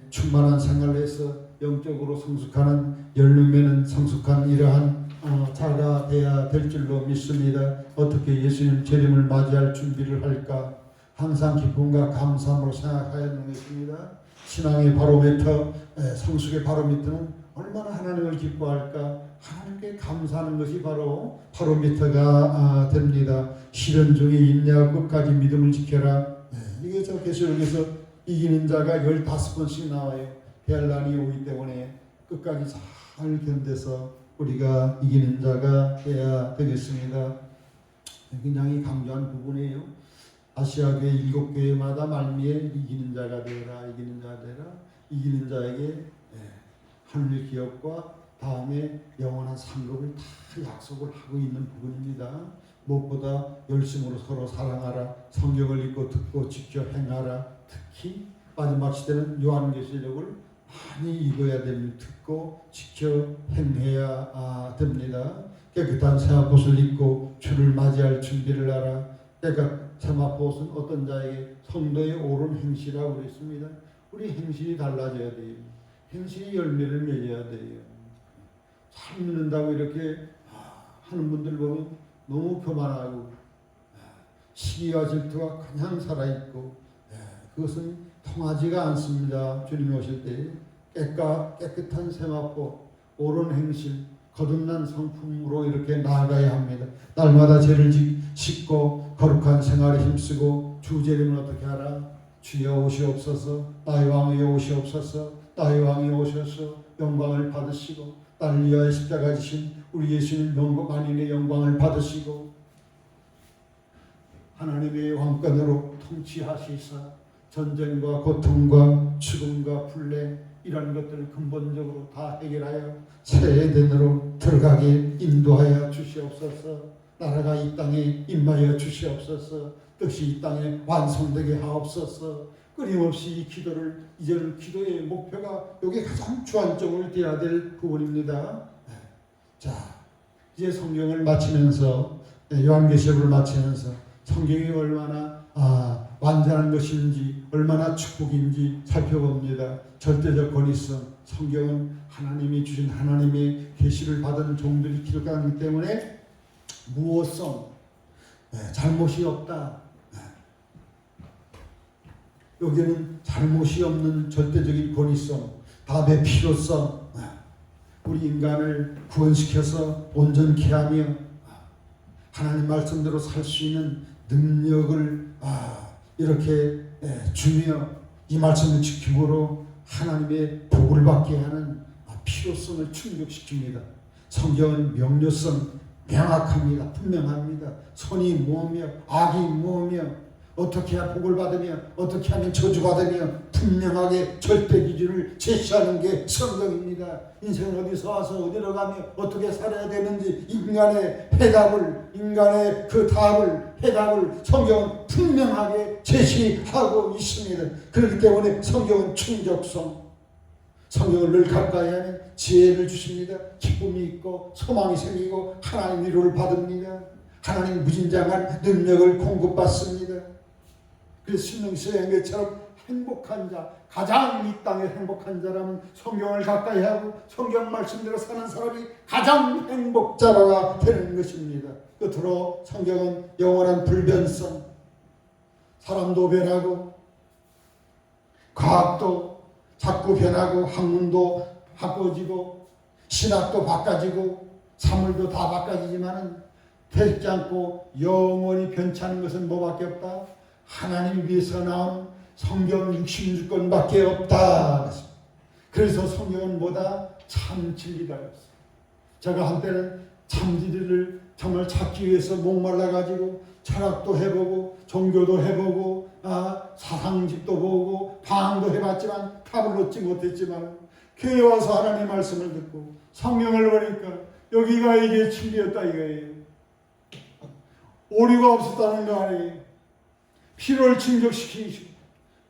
Speaker 1: 충만한 생활을 해서 영적으로 성숙하는, 열매는 성숙한 이러한 자가 되어야 될 줄로 믿습니다. 어떻게 예수님 재림을 맞이할 준비를 할까? 항상 기쁨과 감사함으로 생각하여야 되는 것입니다. 신앙의 바로미터, 성숙의 바로미터는 얼마나 하나님을 기뻐할까? 하나님께 감사하는 것이 바로 바로미터가 됩니다. 시련 중에 인내하고 끝까지 믿음을 지켜라. 이게 저 계시록에서 이기는 자가 15번씩 나와요. 대환란이 오기 때문에 끝까지 잘 견뎌서 우리가 이기는 자가 되어야 되겠습니다. 굉장히 강조한 부분이에요. 아시아교회 7교회마다 말미에 이기는 자가 되어라, 이기는 자가 되어라. 이기는 자에게 하늘 기업과 다음에 영원한 상급을 다 약속을 하고 있는 부분입니다. 무엇보다 열심으로 서로 사랑하라. 성경을 읽고 듣고 지켜 행하라. 특히 마지막 시대는 요한계시록을 많이 읽어야 됩니다. 듣고 지켜 행해야 됩니다. 깨끗한 세마포옷을 입고 주를 맞이할 준비를 하라. 그러니까 세마포옷은 어떤 자에게 성도의 옳은 행실이라고 그랬습니다. 우리 행실이 달라져야 돼요. 행실이 열매를 맺어야 돼요. 잘 믿는다고 이렇게 하는 분들 보면 너무 교만하고 시기와 질투가 그냥 살아있고 그것은 통하지가 않습니다. 주님 오실 때 깨끗한 세마포, 옳은 행실, 거듭난 성품으로 이렇게 나아가야 합니다. 날마다 죄를 씻고 거룩한 생활에 힘쓰고 주 재림은 어떻게 하라? 주여 오시옵소서. 나의 왕이여 오시옵소서. 나의 왕이 오셔서 영광을 받으시고 나를 위하여 십자가 지신 우리 예수님 만인의 영광을 받으시고 하나님의 왕권으로 통치하시사 전쟁과 고통과 죽음과 불행 이런 것들을 근본적으로 다 해결하여 새 에덴으로 들어가게 인도하여 주시옵소서. 나라가 이 땅에 임하여 주시옵소서. 뜻이 이 땅에 완성되게 하옵소서. 끊임없이 이 기도를, 이제는 기도의 목표가 여기 가장 주안점을 둬야 될 부분입니다. 자, 이제 성경을 마치면서 요한계시록을 마치면서 성경이 얼마나 완전한 것인지, 얼마나 축복인지 살펴봅니다. 절대적 권위성, 성경은 하나님이 주신 하나님의 계시를 받은 종들이 기록하기 때문에 무호성, 잘못이 없다. 여기는 잘못이 없는 절대적인 권위성, 답의 필요성, 우리 인간을 구원시켜서 온전케 하며 하나님 말씀대로 살 수 있는 능력을 이렇게 주며 이 말씀을 지킴으로 하나님의 복을 받게 하는 필요성을 충족시킵니다. 성경은 명료성 명확합니다. 분명합니다. 선이 뭐며 악이 뭐며 어떻게 해야 복을 받으며 어떻게 하면 저주받으며 분명하게 절대 기준을 제시하는 게 성경입니다. 인생은 어디서 와서 어디로 가며 어떻게 살아야 되는지 인간의 그 답을 해답을 성경은 분명하게 제시하고 있습니다. 그렇기 때문에 성경은 충족성, 성경을 늘 가까이 하면 지혜를 주십니다. 기쁨이 있고 소망이 생기고 하나님 위로를 받습니다. 하나님 무진장한 능력을 공급받습니다. 그래서 신명시의 것처럼 행복한 자, 가장 이 땅에 행복한 자라면 성경을 가까이 하고 성경 말씀대로 사는 사람이 가장 행복자가 되는 것입니다. 끝으로 성경은 영원한 불변성, 사람도 변하고 과학도 자꾸 변하고 학문도 바꿔지고 신학도 바꿔지고 사물도 다 바꿔지지만은 되지 않고 영원히 변치 않은 것은 뭐밖에 없다? 하나님 위에서 나온 성경 66권밖에 없다. 그래서 성경은 뭐다? 참 진리다. 제가 한때는 참 진리를 정말 찾기 위해서 목말라가지고 철학도 해보고 종교도 해보고 사상집도 보고 방황도 해봤지만 답을 얻지 못했지만 교회 와서 하나님의 말씀을 듣고 성경을 보니까 여기가 이게 진리였다 이거예요. 오류가 없었다는 거 아니에요. 피로를 충족시키시고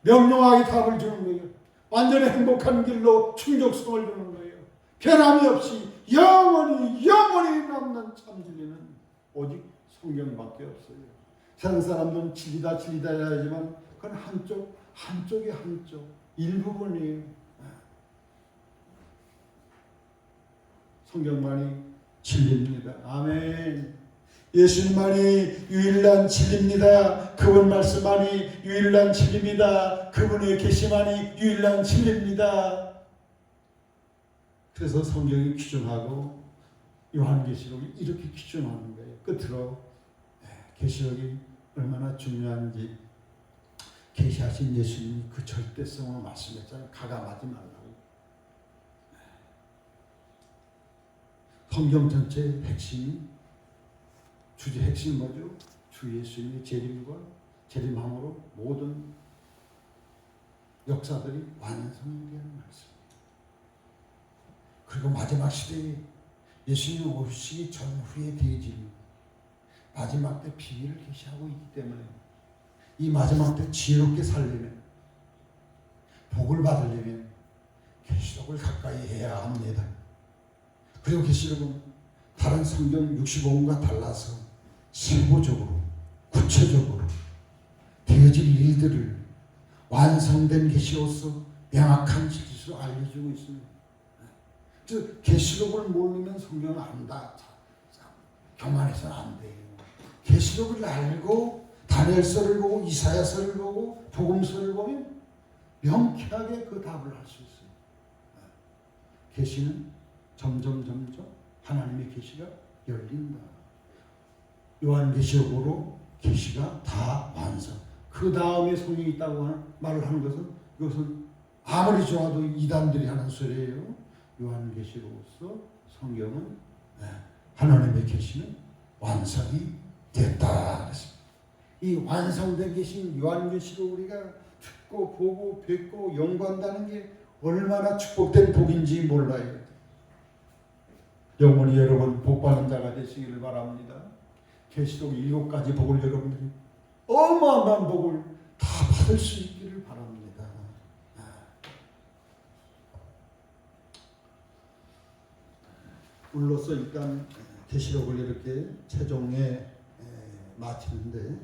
Speaker 1: 명료하게 답을 주는 거예요. 완전히 행복한 길로 충족성을 주는 거예요. 변함이 없이 영원히 남는 참 진리는 오직 성경밖에 없어요. 세상 사람들은 진리다 하지만 그건 한쪽이 일부분이에요. 성경만이 진리입니다. 아멘. 예수님만이 유일한 진리입니다. 그분 말씀만이 유일한 진리입니다. 그분의 계시만이 유일한 진리입니다. 그래서 성경이 규정하고 요한계시록이 이렇게 규정하는 거예요. 끝으로 계시록이 얼마나 중요한지 계시하신 예수님이 그 절대성으로 말씀했잖아요. 가감하지 말라고. 성경 전체의 핵심이 주제 핵심이 뭐죠? 주 예수님의 재림과 재림함으로 모든 역사들이 완성되는 말씀입니다. 그리고 마지막 시대에 예수님 오시기 전후에 되어질 마지막 때 비밀을 계시하고 있기 때문에 이 마지막 때 지혜롭게 살려면 복을 받으려면 계시록을 가까이 해야 합니다. 그리고 계시록은 다른 성경 65권과 달라서 세부적으로 구체적으로 되어질 일들을 완성된 계시로서 명확한 진리로 알려주고 있습니다. 즉 계시록을 모르면 성경을 안다. 교만해서는 안 돼요. 계시록을 알고 다니엘서를 보고 이사야서를 보고 복음서를 보면 명쾌하게 그 답을 할 수 있어요. 계시는 점점 하나님의 계시가 열린다. 요한계시록으로 계시가 다 완성. 그 다음에 성경이 있다고 말을 하는 것은 이것은 아무리 좋아도 이단들이 하는 소리예요. 요한계시록으로서 성경은 하나님의 계시는 완성이 됐다. 이 완성된 계시인 요한계시록 우리가 듣고 보고 뵙고 연구한다는 게 얼마나 축복된 복인지 몰라요. 영원히 여러분 복받는 자가 되시기를 바랍니다. 계시록 7가지 복을 여러분들이 어마어마한 복을 다 받을 수 있기를 바랍니다. 물로써 일단 계시록을 이렇게 최종에 마치는데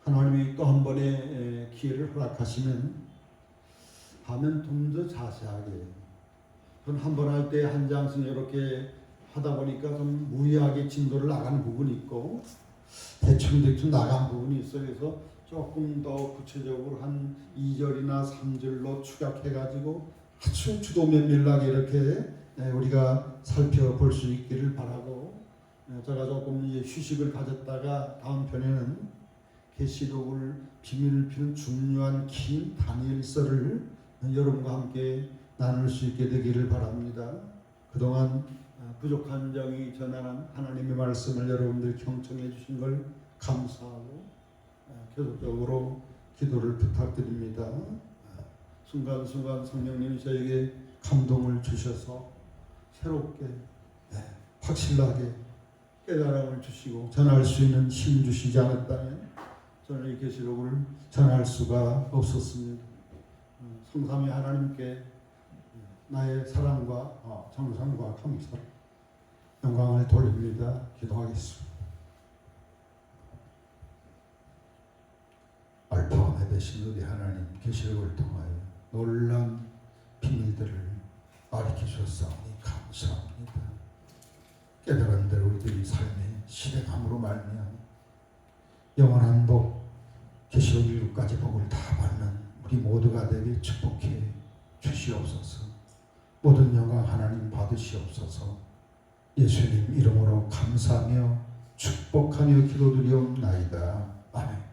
Speaker 1: 하나님이 또 한 번의 기회를 허락하시면 하면 좀 더 자세하게 한 번 할 때 한 장씩 이렇게 하다 보니까 좀 무리하게 진도를 나가는 부분이 있고 대충 나간 부분이 있어요. 그래서 조금 더 구체적으로 한 2절이나 3절로 추격해가지고 아주 주도 면밀하게 이렇게 우리가 살펴볼 수 있기를 바라고 제가 조금 휴식을 가졌다가 다음 편에는 계시록을 비밀을 피는 중요한 긴 다니엘서를 여러분과 함께 나눌 수 있게 되기를 바랍니다. 그동안 부족한 점이 전하는 하나님의 말씀을 여러분들 경청해 주신 걸 감사하고 계속적으로 기도를 부탁드립니다. 순간순간 성령님이 저에게 감동을 주셔서 새롭게 확실하게 깨달음을 주시고 전할 수 있는 힘 주시지 않았다면 저는 이 계시록을 전할 수가 없었습니다. 성삼위 하나님께 나의 사랑과 정성과 감사 영광을 돌립니다. 기도하겠습니다. 알파 오메가 되신 우리 하나님 계시록을 통하여 놀란 비밀들을 가르쳐 주셨사오니 감사합니다. 깨달은 대로 우리들이 삶에 실행함으로 말미암아 영원한 복, 계시록 1부까지 복을 다 받는 우리 모두가 되게 축복해 주시옵소서. 모든 영광 하나님 받으시옵소서. 예수님 이름으로 감사하며 축복하며 기도드리옵나이다. 아멘.